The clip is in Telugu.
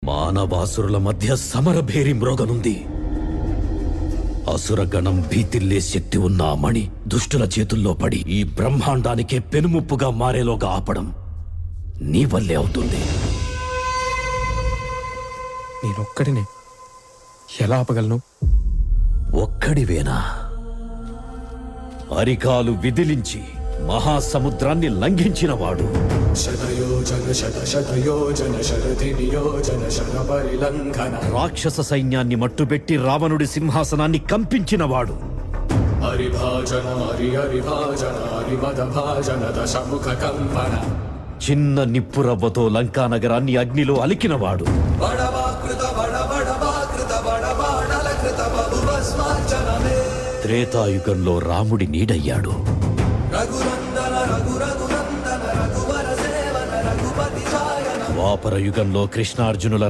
మానవాసురుల మధ్య సమరభేరి మ్రోగనుంది. అసురగణం భీతిల్లే శక్తి ఉన్న ఆ మణి దుష్టుల చేతుల్లో పడి ఈ బ్రహ్మాండానికే పెనుముప్పుగా మారేలోగా ఆపడం నీ వల్లే అవుతుంది. నేనొక్కడినే ఎలా ఆపగలను? ఒక్కడివేనా? అరికాలు విదిలించి మహాసముద్రాన్ని లంఘించినవాడు. రాక్షస సైన్యాన్ని మట్టుబెట్టి రావణుడి సింహాసనాన్ని కంపించినవాడు. చిన్న నిప్పురవ్వతో లంకానగరాన్ని అగ్నిలో అలికినవాడు. త్రేతాయుగంలో రాముడి నీడయ్యాడు. ద్వాపర యుగంలో కృష్ణార్జునుల